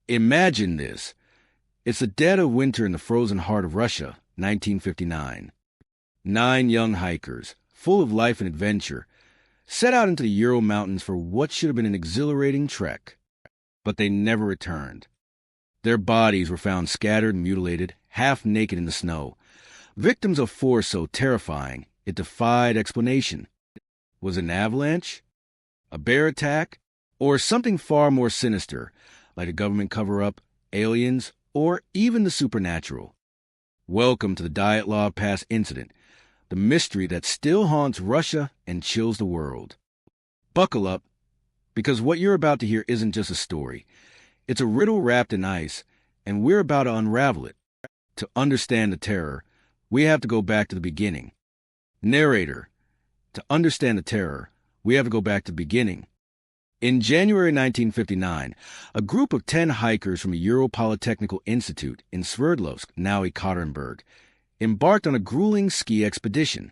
Imagine this. It's the dead of winter in the frozen heart of Russia, 1959. 9 young hikers, full of life and adventure, set out into the Ural Mountains for what should have been an exhilarating trek. But they never returned. Their bodies were found scattered and mutilated, half naked in the snow, victims of force so terrifying it defied explanation. Was it an avalanche? A bear attack? Or something far more sinister, like a government cover-up, aliens, or even the supernatural? Welcome to the Dyatlov Pass Incident, the mystery that still haunts Russia and chills the world. Buckle up, because what you're about to hear isn't just a story. It's a riddle wrapped in ice, and we're about to unravel it. To understand the terror, we have to go back to the beginning. Narrator, to understand the terror, we have to go back to the beginning. In January 1959, a group of 10 hikers from the Ural Polytechnical Institute in Sverdlovsk, now Ekaterinburg, embarked on a grueling ski expedition.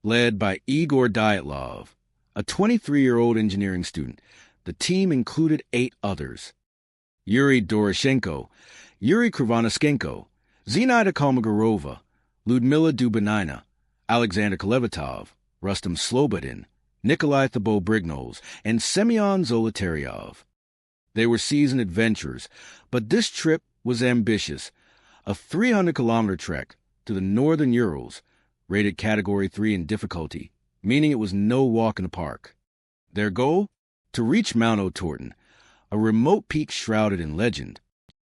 Led by Igor Dyatlov, a 23-year-old engineering student, the team included 8 others. Yuri Doroshenko, Yuri Krivonischenko, Zinaida Kolmogorova, Ludmila Dubinina, Alexander Kolevatov, Rustam Slobodin, Nikolai Thibault-Brignoles, and Semyon Zolotaryov. They were seasoned adventurers, but this trip was ambitious, a 300-kilometer trek to the northern Urals, rated Category 3 in difficulty, meaning it was no walk in the park. Their goal? To reach Mount Otorten, a remote peak shrouded in legend.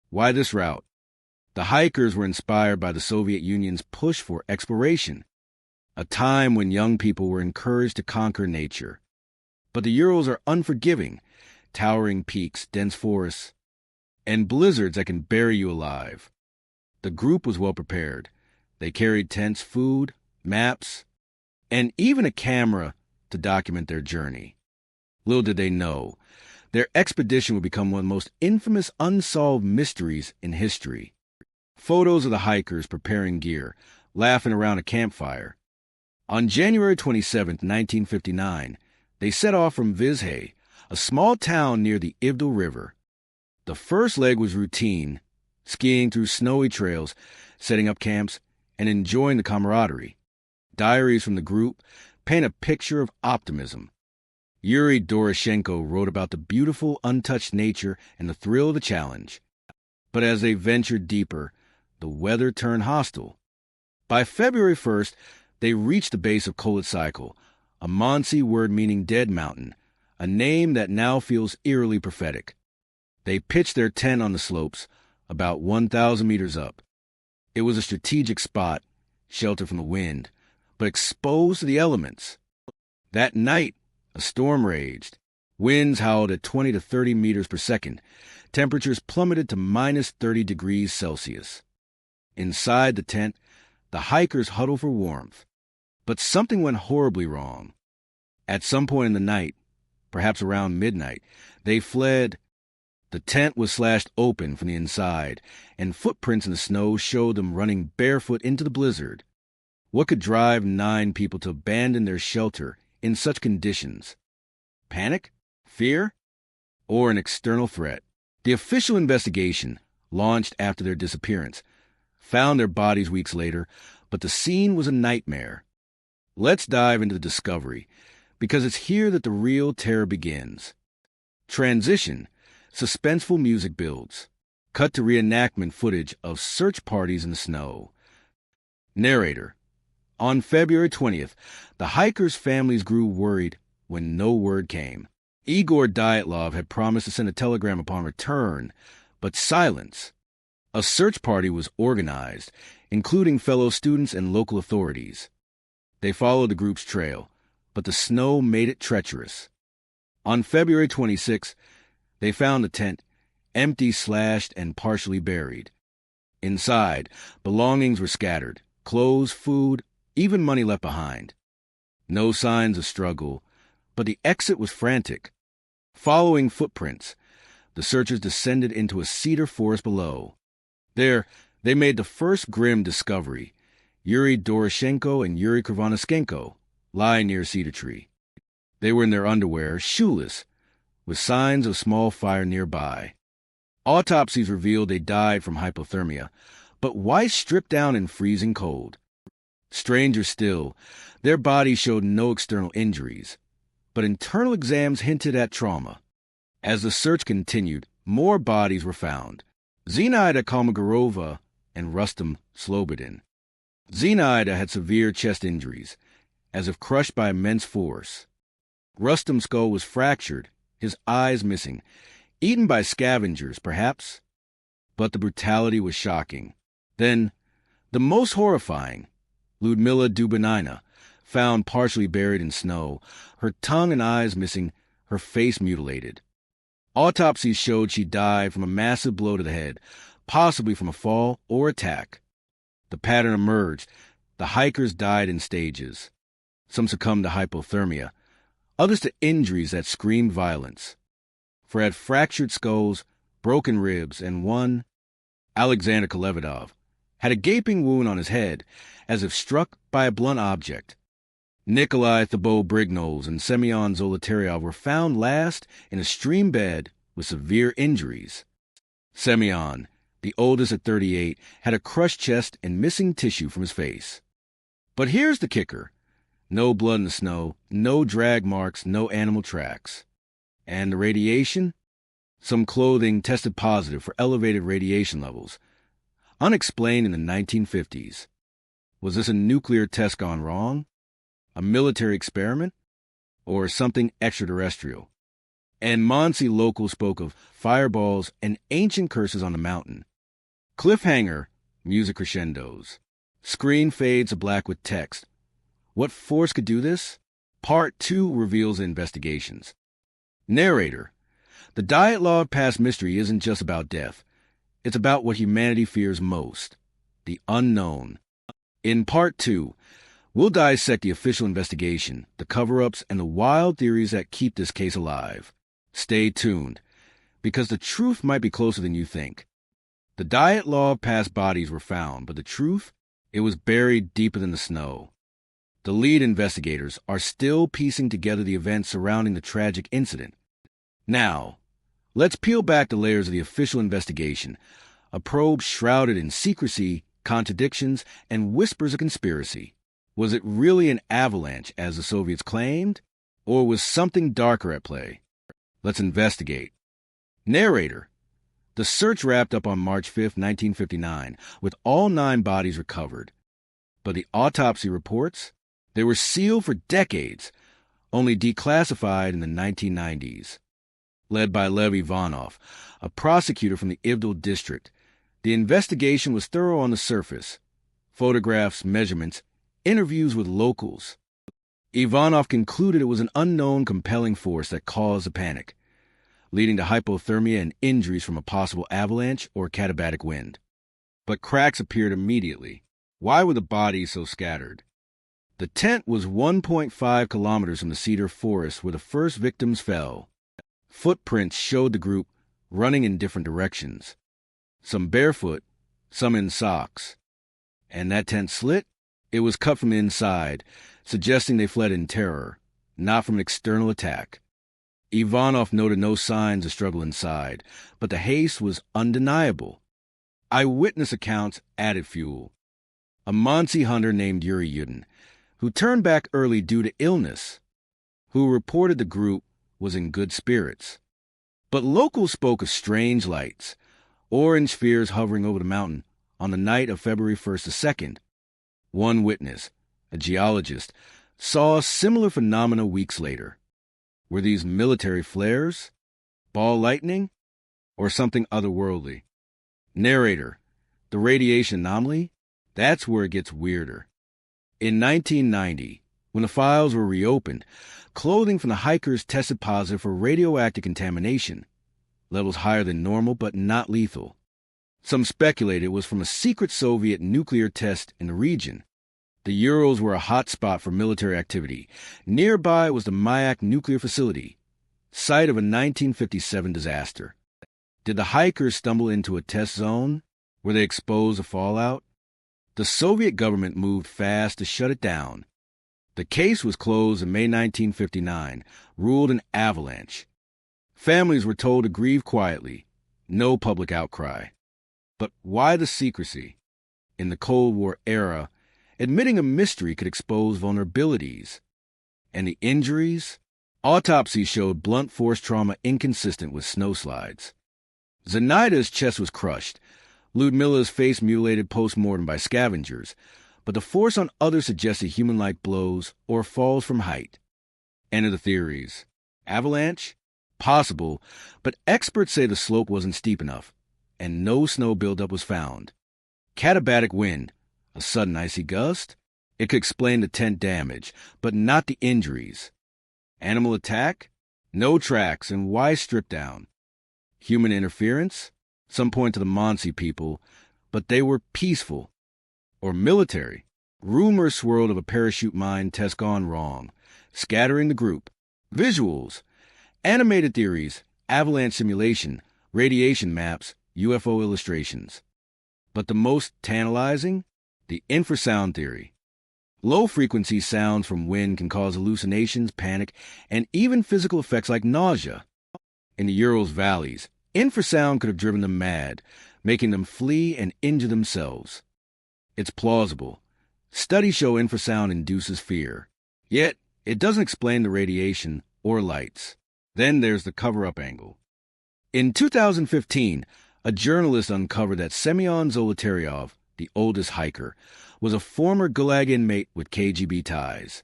Why this route? The hikers were inspired by the Soviet Union's push for exploration, a time when young people were encouraged to conquer nature. But the Urals are unforgiving, towering peaks, dense forests, and blizzards that can bury you alive. The group was well prepared. They carried tents, food, maps, and even a camera to document their journey. Little did they know, their expedition would become one of the most infamous unsolved mysteries in history. Photos of the hikers preparing gear, laughing around a campfire. On January 27, 1959, they set off from Vizhay, a small town near the Ivdel River. The first leg was routine, skiing through snowy trails, setting up camps, and enjoying the camaraderie. Diaries from the group paint a picture of optimism. Yuri Doroshenko wrote about the beautiful, untouched nature and the thrill of the challenge. But as they ventured deeper, the weather turned hostile. By February 1st, they reached the base of Kolitsykel, a Mansi word meaning dead mountain, a name that now feels eerily prophetic. They pitched their tent on the slopes, about 1,000 meters up. It was a strategic spot, sheltered from the wind, but exposed to the elements. That night, a storm raged. Winds howled at 20 to 30 meters per second. Temperatures plummeted to minus 30 degrees Celsius. Inside the tent, the hikers huddled for warmth. But something went horribly wrong. At some point in the night, perhaps around midnight, they fled. The tent was slashed open from the inside, and footprints in the snow showed them running barefoot into the blizzard. What could drive 9 people to abandon their shelter in such conditions? Panic? Fear? Or an external threat? The official investigation, launched after their disappearance, found their bodies weeks later, but the scene was a nightmare. Let's dive into the discovery, because it's here that the real terror begins. Transition, suspenseful music builds. Cut to reenactment footage of search parties in the snow. Narrator. On February 20th, the hikers' families grew worried when no word came. Igor Dyatlov had promised to send a telegram upon return, but silence. A search party was organized, including fellow students and local authorities. They followed the group's trail, but the snow made it treacherous. On February 26th, they found the tent, empty, slashed, and partially buried. Inside, belongings were scattered, clothes, food, even money left behind. No signs of struggle, but the exit was frantic. Following footprints, the searchers descended into a cedar forest below. There, they made the first grim discovery. Yuri Doroshenko and Yuri Krivonischenko lie near a cedar tree. They were in their underwear, shoeless, with signs of small fire nearby. Autopsies revealed they died from hypothermia, but why strip down in freezing cold? Stranger still, their bodies showed no external injuries, but internal exams hinted at trauma. As the search continued, more bodies were found. Zinaida Kolmogorova and Rustam Slobodin. Zinaida had severe chest injuries, as if crushed by immense force. Rustam's skull was fractured, his eyes missing, eaten by scavengers, perhaps. But the brutality was shocking. Then, the most horrifying, Ludmila Dubinina, found partially buried in snow, her tongue and eyes missing, her face mutilated. Autopsies showed she died from a massive blow to the head, possibly from a fall or attack. The pattern emerged. The hikers died in stages. Some succumbed to hypothermia, others to injuries that screamed violence. For had fractured skulls, broken ribs, and one, Alexander Kolevatov, had a gaping wound on his head, as if struck by a blunt object. Nikolai Thibault-Brignoles and Semyon Zolotaryov were found last in a stream bed with severe injuries. Semyon, the oldest at 38, had a crushed chest and missing tissue from his face. But here's the kicker. No blood in the snow, no drag marks, no animal tracks. And the radiation? Some clothing tested positive for elevated radiation levels. Unexplained in the 1950s. Was this a nuclear test gone wrong? A military experiment? Or something extraterrestrial? And Monsey locals spoke of fireballs and ancient curses on the mountain. Cliffhanger, music crescendos. Screen fades to black with text. What force could do this? Part 2 reveals the investigations. Narrator. The Dyatlov Pass mystery isn't just about death. It's about what humanity fears most. The unknown. In Part 2, we'll dissect the official investigation, the cover-ups, and the wild theories that keep this case alive. Stay tuned, because the truth might be closer than you think. The Dyatlov Pass bodies were found, but the truth? It was buried deeper than the snow. The lead investigators are still piecing together the events surrounding the tragic incident. Now, let's peel back the layers of the official investigation, a probe shrouded in secrecy, contradictions, and whispers of conspiracy. Was it really an avalanche, as the Soviets claimed? Or was something darker at play? Let's investigate. Narrator. The search wrapped up on March 5, 1959, with all 9 bodies recovered. But the autopsy reports? They were sealed for decades, only declassified in the 1990s. Led by Lev Ivanov, a prosecutor from the Ivdel district, the investigation was thorough on the surface. Photographs, measurements, interviews with locals. Ivanov concluded it was an unknown compelling force that caused the panic, leading to hypothermia and injuries from a possible avalanche or katabatic wind. But cracks appeared immediately. Why were the bodies so scattered? The tent was 1.5 kilometers from the cedar forest where the first victims fell. Footprints showed the group running in different directions. Some barefoot, some in socks. And that tent slit? It was cut from the inside, suggesting they fled in terror, not from an external attack. Ivanov noted no signs of struggle inside, but the haste was undeniable. Eyewitness accounts added fuel. A Monsey hunter named Yuri Yudin, who turned back early due to illness, who reported the group was in good spirits. But locals spoke of strange lights, orange spheres hovering over the mountain on the night of February 1st to 2nd. One witness, a geologist, saw a similar phenomena weeks later. Were these military flares, ball lightning, or something otherworldly? Narrator. The radiation anomaly? That's where it gets weirder. In 1990, when the files were reopened, clothing from the hikers tested positive for radioactive contamination, levels higher than normal but not lethal. Some speculated it was from a secret Soviet nuclear test in the region. The Urals were a hot spot for military activity. Nearby was the Mayak nuclear facility, site of a 1957 disaster. Did the hikers stumble into a test zone? Were they exposed to fallout? The Soviet government moved fast to shut it down. The case was closed in May 1959, ruled an avalanche. Families were told to grieve quietly. No public outcry. But why the secrecy? In the Cold War era, admitting a mystery could expose vulnerabilities. And the injuries? Autopsies showed blunt force trauma inconsistent with snowslides. Zenaida's chest was crushed, Ludmila's face mutilated post-mortem by scavengers, but the force on others suggested human-like blows or falls from height. Enter the theories. Avalanche? Possible, but experts say the slope wasn't steep enough, and no snow buildup was found. Katabatic wind? A sudden icy gust? It could explain the tent damage, but not the injuries. Animal attack? No tracks, and why strip down? Human interference? Some point to the Mansi people, but they were peaceful. Or military? Rumors swirled of a parachute mine test gone wrong, scattering the group. Visuals? Animated theories, avalanche simulation, radiation maps, UFO illustrations. But the most tantalizing? The infrasound theory. Low-frequency sounds from wind can cause hallucinations, panic, and even physical effects like nausea. In the Urals valleys, infrasound could have driven them mad, making them flee and injure themselves. It's plausible. Studies show infrasound induces fear. Yet, it doesn't explain the radiation or lights. Then there's the cover-up angle. In 2015, a journalist uncovered that Semyon Zolotaryov, the oldest hiker, was a former Gulag inmate with KGB ties.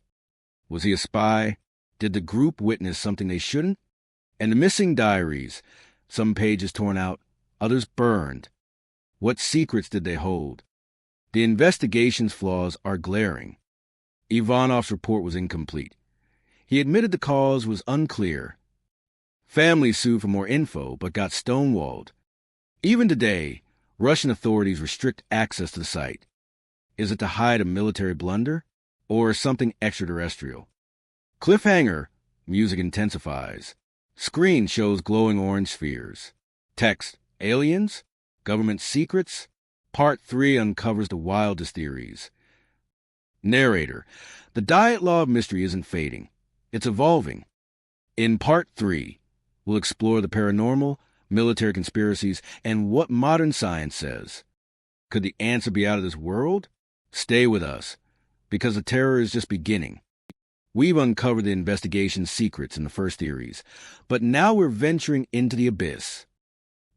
Was he a spy? Did the group witness something they shouldn't? And the missing diaries, some pages torn out, others burned. What secrets did they hold? The investigation's flaws are glaring. Ivanov's report was incomplete. He admitted the cause was unclear. Families sued for more info, but got stonewalled. Even today, Russian authorities restrict access to the site. Is it to hide a military blunder, or something extraterrestrial? Cliffhanger, music intensifies. Screen shows glowing orange spheres. Text, aliens? Government secrets? Part 3 uncovers the wildest theories. Narrator, the Dyatlov mystery isn't fading. It's evolving. In Part 3, we'll explore the paranormal, military conspiracies, and what modern science says. Could the answer be out of this world? Stay with us, because the terror is just beginning. We've uncovered the investigation's secrets in the first theories, but now we're venturing into the abyss.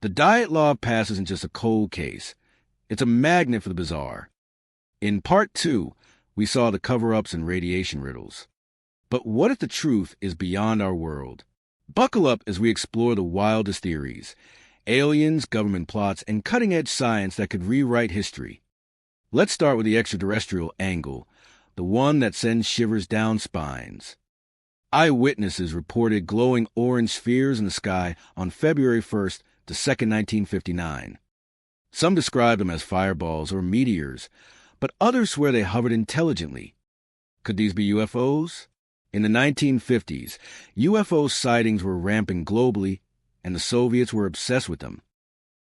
The Dyatlov Pass isn't just a cold case. It's a magnet for the bizarre. In Part 2, we saw the cover-ups and radiation riddles. But what if the truth is beyond our world? Buckle up as we explore the wildest theories, aliens, government plots, and cutting-edge science that could rewrite history. Let's start with the extraterrestrial angle, the one that sends shivers down spines. Eyewitnesses reported glowing orange spheres in the sky on February 1st to 2nd, 1959. Some described them as fireballs or meteors, but others swear they hovered intelligently. Could these be UFOs? In the 1950s, UFO sightings were rampant globally, and the Soviets were obsessed with them.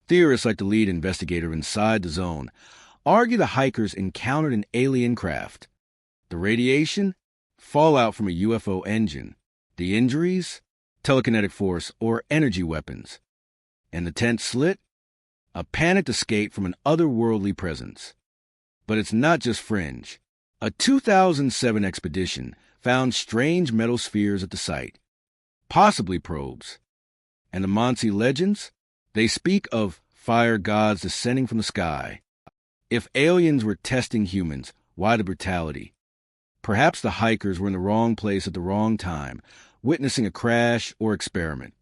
Theorists like the lead investigator inside the zone argue the hikers encountered an alien craft. The radiation? Fallout from a UFO engine. The injuries? Telekinetic force or energy weapons. And the tent slit? A panicked escape from an otherworldly presence. But it's not just fringe. A 2007 expedition found strange metal spheres at the site, possibly probes. And the Mansi legends? They speak of fire gods descending from the sky. If aliens were testing humans, why the brutality? Perhaps the hikers were in the wrong place at the wrong time, witnessing a crash or experiment.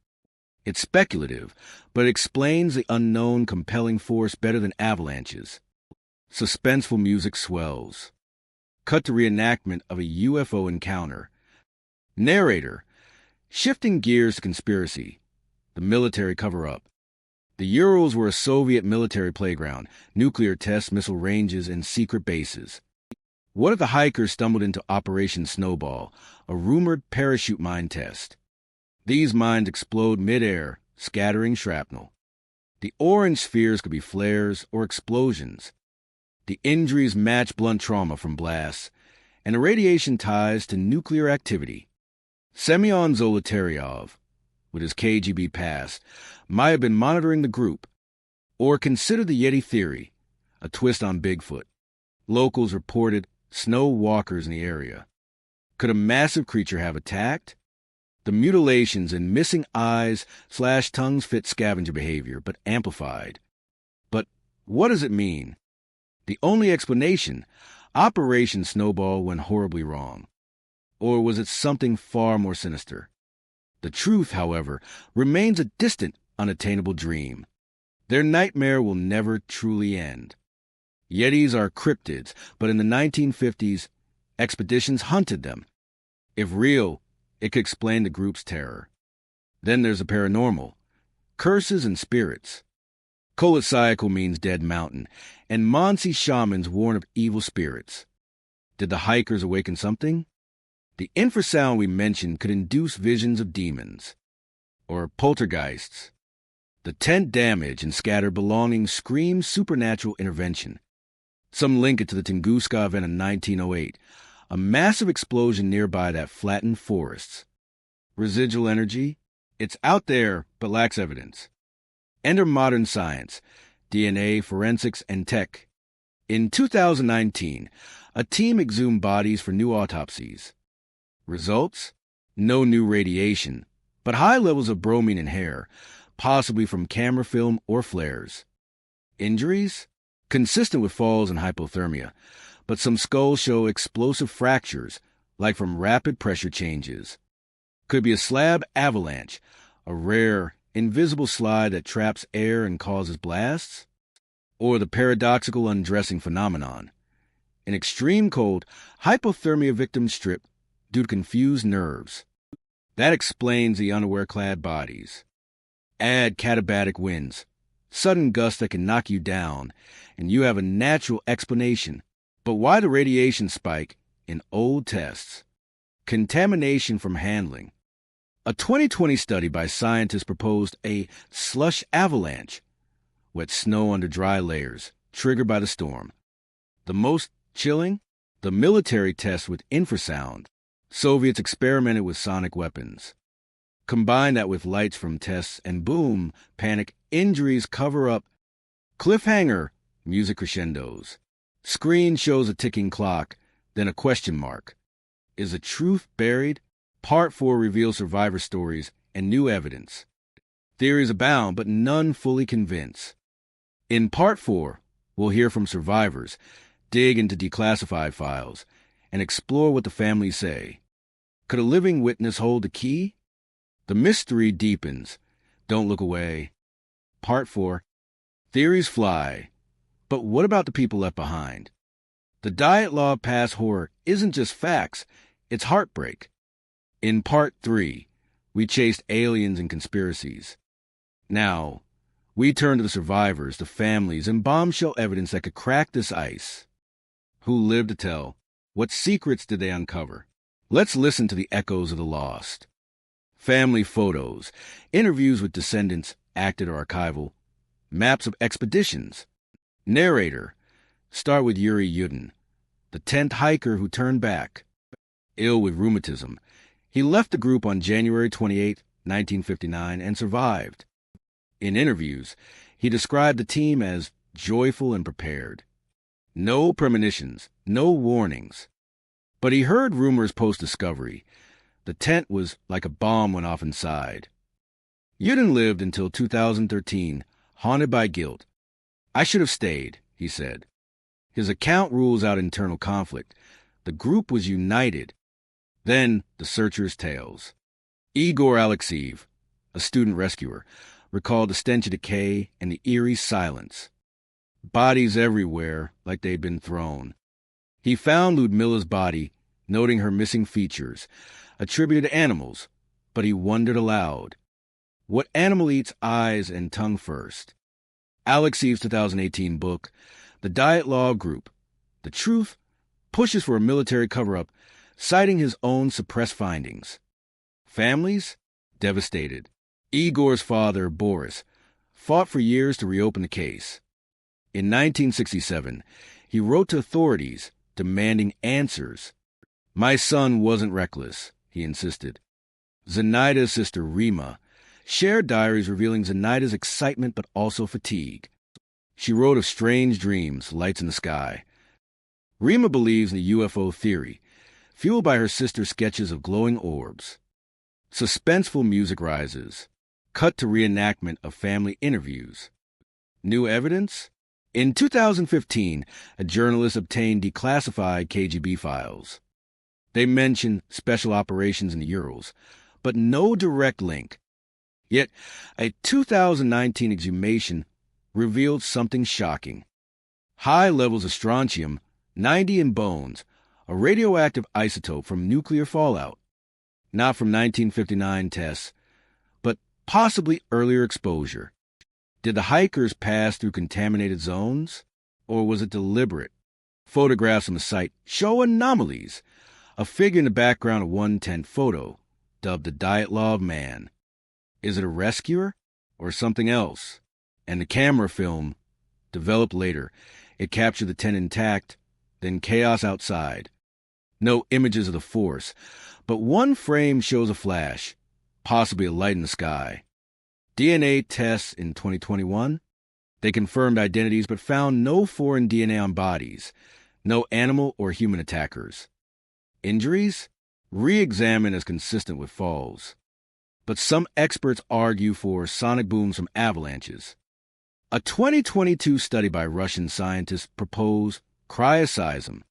It's speculative, but it explains the unknown compelling force better than avalanches. Suspenseful music swells. Cut to reenactment of a UFO encounter. Narrator, shifting gears to conspiracy. The military cover-up. The Urals were a Soviet military playground, nuclear tests, missile ranges, and secret bases. What if the hikers stumbled into Operation Snowball, a rumored parachute mine test? These mines explode mid-air, scattering shrapnel. The orange spheres could be flares or explosions. The injuries match blunt trauma from blasts, and the radiation ties to nuclear activity. Semyon Zolotaryov, with his KGB past, might have been monitoring the group. Or consider the Yeti theory, a twist on Bigfoot. Locals reported snow walkers in the area. Could a massive creature have attacked? The mutilations and missing eyes/tongues fit scavenger behavior, but amplified. But what does it mean? The only explanation, Operation Snowball went horribly wrong. Or was it something far more sinister? The truth, however, remains a distant, unattainable dream. Their nightmare will never truly end. Yetis are cryptids, but in the 1950s, expeditions hunted them. If real, it could explain the group's terror. Then there's the paranormal, curses and spirits. Colacycle means dead mountain, and Mansi shamans warn of evil spirits. Did the hikers awaken something? The infrasound we mentioned could induce visions of demons. Or poltergeists. The tent damage and scattered belongings scream supernatural intervention. Some link it to the Tunguska event in 1908, a massive explosion nearby that flattened forests. Residual energy? It's out there, but lacks evidence. Enter modern science, DNA, forensics, and tech. In 2019, a team exhumed bodies for new autopsies. Results? No new radiation, but high levels of bromine in hair, possibly from camera film or flares. Injuries? Consistent with falls and hypothermia, but some skulls show explosive fractures, like from rapid pressure changes. Could be a slab avalanche, a rare, invisible slide that traps air and causes blasts? Or the paradoxical undressing phenomenon. In extreme cold, hypothermia victims strip due to confused nerves. That explains the unaware-clad bodies. Add katabatic winds, sudden gusts that can knock you down, and you have a natural explanation. But why the radiation spike in old tests? Contamination from handling. A 2020 study by scientists proposed a slush avalanche, wet snow under dry layers, triggered by the storm. The most chilling? The military test with infrasound. Soviets experimented with sonic weapons. Combine that with lights from tests, and boom, panic, injuries cover up. Cliffhanger, music crescendos. Screen shows a ticking clock, then a question mark. Is the truth buried? Part 4 reveals survivor stories and new evidence. Theories abound, but none fully convince. In Part 4, we'll hear from survivors, dig into declassified files, and explore what the families say. Could a living witness hold the key? The mystery deepens. Don't look away. Part 4. Theories fly. But what about the people left behind? The Dyatlov Pass horror isn't just facts, it's heartbreak. In Part 3, we chased aliens and conspiracies. Now, we turn to the survivors, the families, and bombshell evidence that could crack this ice. Who lived to tell? What secrets did they uncover? Let's listen to the echoes of the lost. Family photos, interviews with descendants, acted or archival, maps of expeditions. Narrator, start with Yuri Yudin, the 10th hiker who turned back. Ill with rheumatism, he left the group on January 28, 1959, and survived. In interviews, he described the team as joyful and prepared. No premonitions, no warnings. But he heard rumors post-discovery. The tent was like a bomb went off inside. Yudin lived until 2013, haunted by guilt. I should have stayed, he said. His account rules out internal conflict. The group was united. Then the searchers' tales. Igor Alexeyev, a student rescuer, recalled the stench of decay and the eerie silence. Bodies everywhere, like they'd been thrown. He found Ludmila's body, noting her missing features, attributed to animals, but he wondered aloud. What animal eats eyes and tongue first? Alexeyev's 2018 book, The Dyatlov Group, The Truth, pushes for a military cover-up, citing his own suppressed findings. Families? Devastated. Igor's father, Boris, fought for years to reopen the case. In 1967, he wrote to authorities demanding answers. My son wasn't reckless, he insisted. Zenaida's sister, Rima, shared diaries revealing Zenaida's excitement but also fatigue. She wrote of strange dreams, lights in the sky. Rima believes in the UFO theory, fueled by her sister's sketches of glowing orbs. Suspenseful music rises. Cut to reenactment of family interviews. New evidence? In 2015, a journalist obtained declassified KGB files. They mention special operations in the Urals, but no direct link. Yet, a 2019 exhumation revealed something shocking. High levels of strontium, 90 in bones, a radioactive isotope from nuclear fallout. Not from 1959 tests, but possibly earlier exposure. Did the hikers pass through contaminated zones? Or was it deliberate? Photographs on the site show anomalies. A figure in the background of one tent photo, dubbed the Dyatlov Man. Is it a rescuer or something else? And the camera film, developed later, it captured the tent intact, then chaos outside. No images of the force, but one frame shows a flash, possibly a light in the sky. DNA tests in 2021. They confirmed identities but found no foreign DNA on bodies, no animal or human attackers. Injuries? Re-examined as consistent with falls. But some experts argue for sonic booms from avalanches. A 2022 study by Russian scientists proposed cryoseism,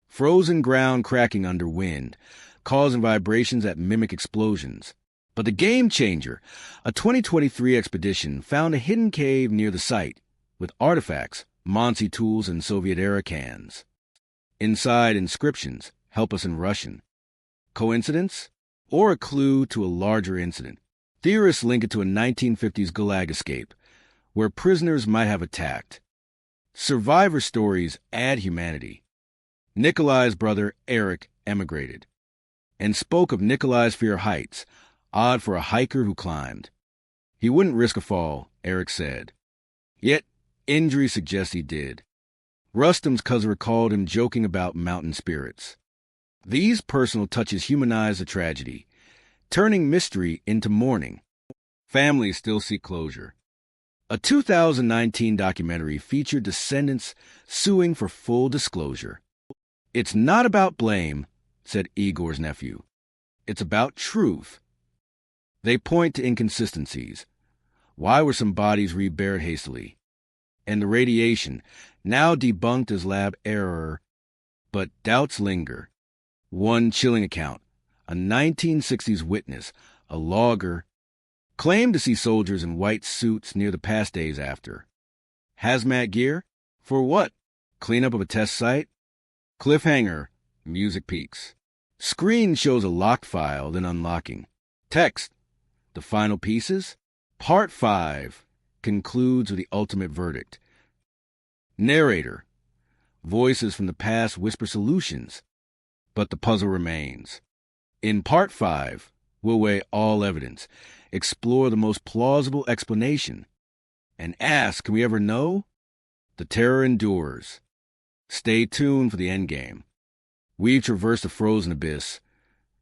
frozen ground cracking under wind, causing vibrations that mimic explosions. But the game changer, a 2023 expedition found a hidden cave near the site with artifacts, Monsi tools, and Soviet-era cans. Inside, inscriptions, "Help us" in Russian. Coincidence? Or a clue to a larger incident? Theorists link it to a 1950s Gulag escape, where prisoners might have attacked. Survivor stories add humanity. Nikolai's brother, Eric, emigrated, and spoke of Nikolai's fear of heights, odd for a hiker who climbed. He wouldn't risk a fall, Eric said. Yet, injury suggests he did. Rustam's cousin recalled him joking about mountain spirits. These personal touches humanize the tragedy, turning mystery into mourning. Families still seek closure. A 2019 documentary featured descendants suing for full disclosure. It's not about blame, said Igor's nephew. It's about truth. They point to inconsistencies. Why were some bodies reburied hastily? And the radiation, now debunked as lab error, but doubts linger. One chilling account, a 1960s witness, a logger, claimed to see soldiers in white suits near the pass days after. Hazmat gear? For what? Cleanup of a test site? Cliffhanger, music peaks. Screen shows a locked file, then unlocking. Text, the final pieces? Part 5 concludes with the ultimate verdict. Narrator, voices from the past whisper solutions, but the puzzle remains. In Part 5, we'll weigh all evidence, explore the most plausible explanation, and ask, can we ever know? The terror endures. Stay tuned for the endgame. We've traversed the frozen abyss,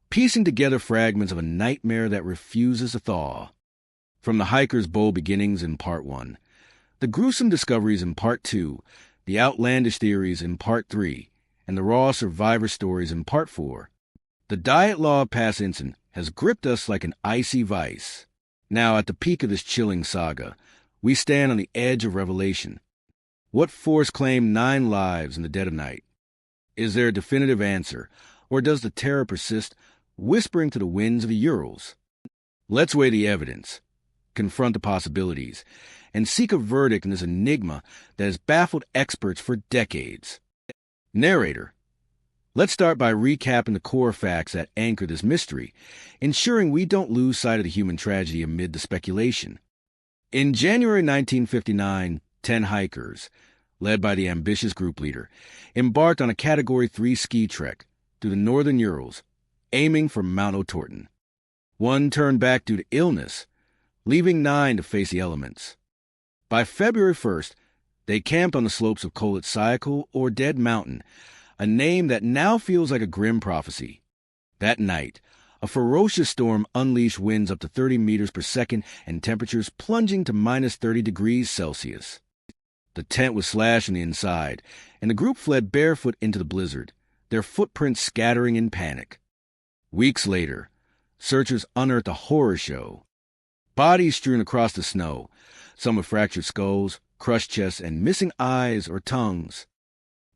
piecing together fragments of a nightmare that refuses to thaw. From the hiker's bold beginnings in Part 1, the gruesome discoveries in Part 2, the outlandish theories in Part 3, and the raw survivor stories in Part 4, the Dyatlov Pass Incident has gripped us like an icy vice. Now, at the peak of this chilling saga, we stand on the edge of revelation. What force claimed 9 lives in the dead of night? Is there a definitive answer, or does the terror persist, whispering to the winds of the Urals? Let's weigh the evidence, confront the possibilities, and seek a verdict in this enigma that has baffled experts for decades. Narrator, let's start by recapping the core facts that anchor this mystery, ensuring we don't lose sight of the human tragedy amid the speculation. In January 1959, 10 hikers, led by the ambitious group leader, embarked on a Category 3 ski trek through the northern Urals, aiming for Mount Otorten. One turned back due to illness, leaving 9 to face the elements. By February 1st, they camped on the slopes of Kolit-Syakhl, or Dead Mountain, a name that now feels like a grim prophecy. That night, A ferocious storm unleashed winds up to 30 meters per second and temperatures plunging to minus 30 degrees Celsius. The tent was slashed on the inside, and the group fled barefoot into the blizzard, their footprints scattering in panic. Weeks later, searchers unearthed a horror show. Bodies strewn across the snow, some with fractured skulls, crushed chests, and missing eyes or tongues,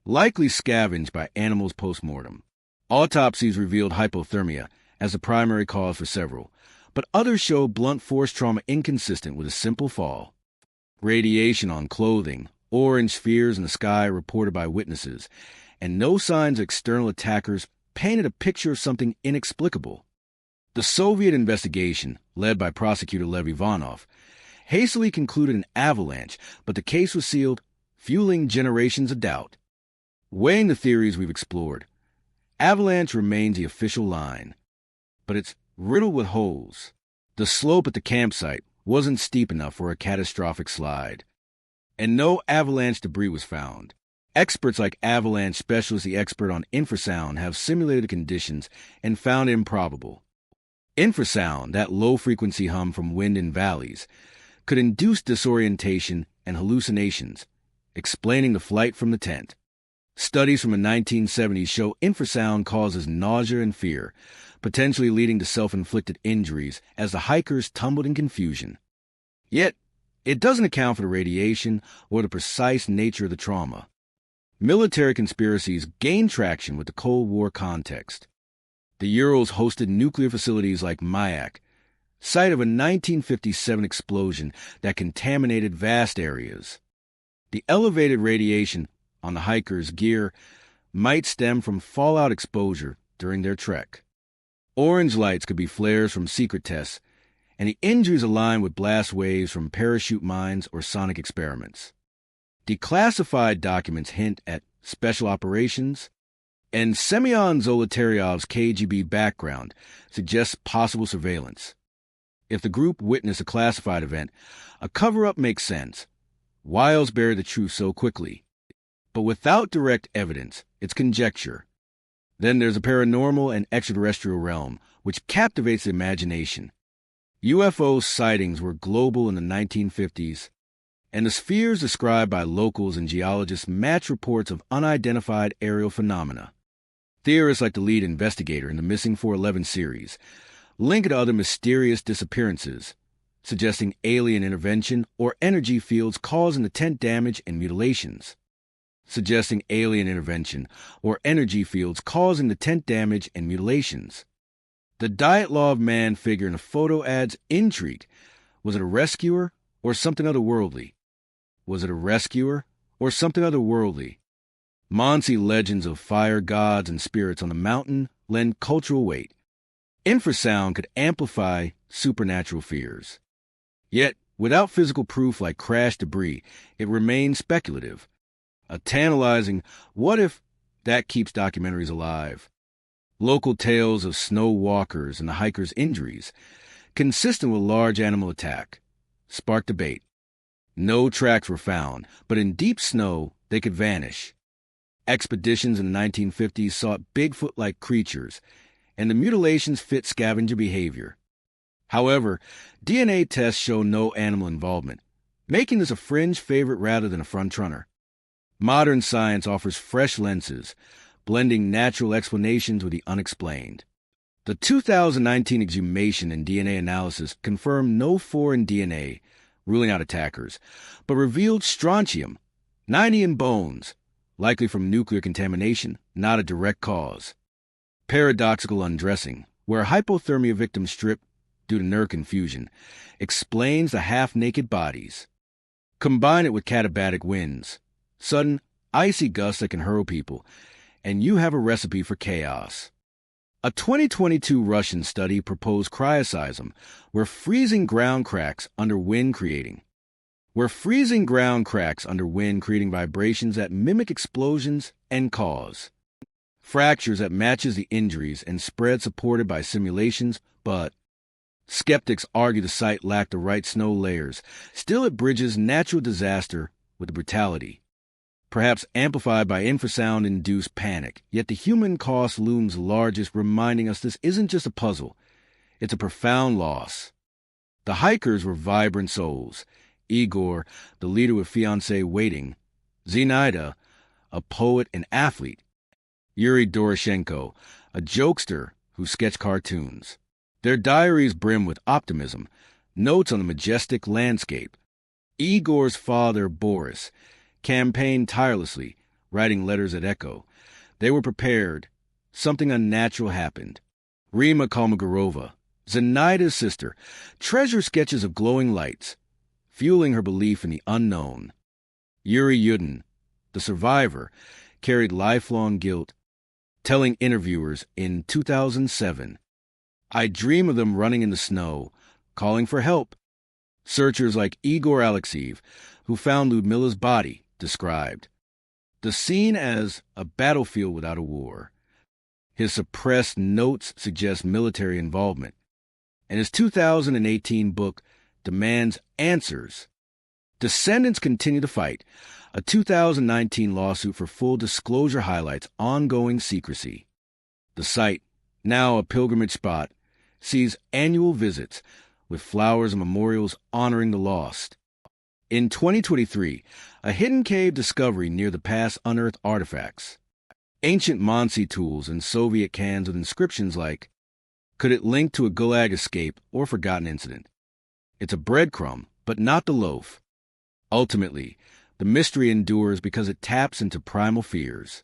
likely scavenged by animals post-mortem. Autopsies revealed hypothermia as the primary cause for several, but others showed blunt force trauma inconsistent with a simple fall. Radiation on clothing, orange spheres in the sky reported by witnesses, and no signs of external attackers painted a picture of something inexplicable. The Soviet investigation, led by prosecutor Lev Ivanov, hastily concluded an avalanche, but the case was sealed, fueling generations of doubt. Weighing the theories we've explored, avalanche remains the official line, but it's riddled with holes. The slope at the campsite wasn't steep enough for a catastrophic slide, and no avalanche debris was found. Experts like avalanche specialist, the expert on infrasound, have simulated the conditions and found it improbable. Infrasound, that low-frequency hum from wind in valleys, could induce disorientation and hallucinations, explaining the flight from the tent. Studies from the 1970s show infrasound causes nausea and fear, potentially leading to self-inflicted injuries as the hikers tumbled in confusion. Yet, it doesn't account for the radiation or the precise nature of the trauma. Military conspiracies gained traction with the Cold War context. The Urals hosted nuclear facilities like Mayak, site of a 1957 explosion that contaminated vast areas. The elevated radiation on the hikers' gear might stem from fallout exposure during their trek. Orange lights could be flares from secret tests, and the injuries aligned with blast waves from parachute mines or sonic experiments. Declassified documents hint at special operations, and Semyon Zolotaryov's KGB background suggests possible surveillance. If the group witnessed a classified event, a cover-up makes sense. Why else bury the truth so quickly? But without direct evidence, it's conjecture. Then there's a paranormal and extraterrestrial realm, which captivates the imagination. UFO sightings were global in the 1950s, and the spheres described by locals and geologists match reports of unidentified aerial phenomena. Theorists like the lead investigator in the Missing 411 series link it to other mysterious disappearances, suggesting alien intervention or energy fields causing the tent damage and mutilations. The Dyatlov man figure in the photo adds intrigue. Was it a rescuer or something otherworldly? Mansi legends of fire gods and spirits on the mountain lend cultural weight. Infrasound could amplify supernatural fears. Yet, without physical proof like crash debris, it remains speculative. A tantalizing what if that keeps documentaries alive. Local tales of snow walkers and the hikers' injuries, consistent with large animal attack, sparked debate. No tracks were found, but in deep snow, they could vanish. Expeditions in the 1950s sought Bigfoot-like creatures, and the mutilations fit scavenger behavior. However, DNA tests show no animal involvement, making this a fringe favorite rather than a frontrunner. Modern science offers fresh lenses, blending natural explanations with the unexplained. The 2019 exhumation and DNA analysis confirmed no foreign DNA, ruling out attackers, but revealed strontium, 90 in bones, likely from nuclear contamination, not a direct cause. Paradoxical undressing, where hypothermia victims strip due to nerve confusion, explains the half-naked bodies. Combine it with katabatic winds, sudden, icy gusts that can hurl people, and you have a recipe for chaos. A 2022 Russian study proposed cryoseism, where freezing ground cracks under wind creating vibrations that mimic explosions and cause fractures that matches the injuries and spread supported by simulations, but skeptics argue the site lacked the right snow layers. Still, it bridges natural disaster with brutality. perhaps amplified by infrasound-induced panic. Yet the human cost looms largest, reminding us this isn't just a puzzle. It's a profound loss. The hikers were vibrant souls. Igor, the leader with fiancée waiting. Zinaida, a poet and athlete. Yuri Doroshenko, a jokester who sketched cartoons. Their diaries brim with optimism, notes on the majestic landscape. Igor's father, Boris, campaigned tirelessly, writing letters at Echo. They were prepared. Something unnatural happened. Rima Kolmogorova, Zinaida's sister, treasured sketches of glowing lights, fueling her belief in the unknown. Yuri Yudin, the survivor, carried lifelong guilt, telling interviewers in 2007, "I dream of them running in the snow, calling for help." Searchers like Igor Alexeyev, who found Ludmila's body, described the scene as a battlefield without a war. His suppressed notes suggest military involvement, and his 2018 book demands answers. Descendants continue to fight. A 2019 lawsuit for full disclosure highlights ongoing secrecy. The site, now a pilgrimage spot, sees annual visits with flowers and memorials honoring the lost. In 2023, a hidden cave discovery near the pass unearthed artifacts. Ancient Mansi tools and Soviet cans with inscriptions like, could it link to a Gulag escape or forgotten incident? It's a breadcrumb, but not the loaf. Ultimately, the mystery endures because it taps into primal fears.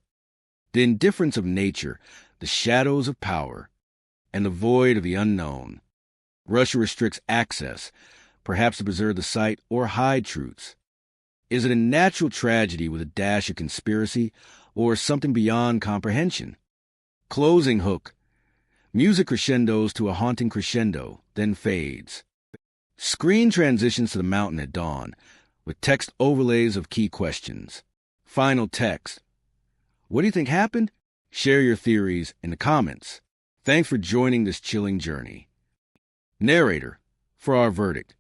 The indifference of nature, the shadows of power, and the void of the unknown. Russia restricts access, perhaps to preserve the site or hide truths. Is it a natural tragedy with a dash of conspiracy, or something beyond comprehension? Closing hook. Music crescendos to a haunting crescendo, then fades. Screen transitions to the mountain at dawn, with text overlays of key questions. Final text. What do you think happened? Share your theories in the comments. Thanks for joining this chilling journey. Narrator, for our verdict.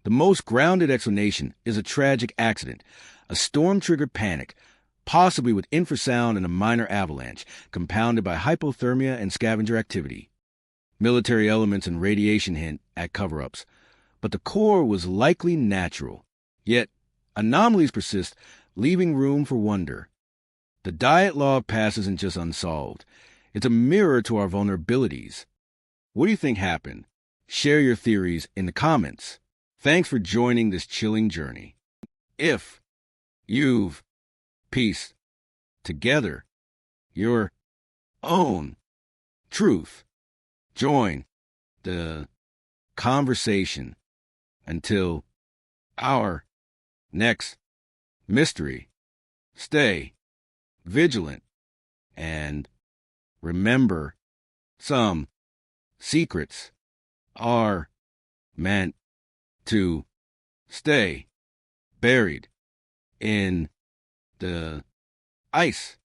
The most grounded explanation is a tragic accident, a storm-triggered panic, possibly with infrasound and a minor avalanche, compounded by hypothermia and scavenger activity. Military elements and radiation hint at cover-ups, but the core was likely natural. Yet, anomalies persist, leaving room for wonder. The Dyatlov Pass isn't just unsolved. It's a mirror to our vulnerabilities. What do you think happened? Share your theories in the comments. Thanks for joining this chilling journey. If you've pieced together your own truth, join the conversation. Until our next mystery, stay vigilant and remember, some secrets are meant to stay buried in the ice.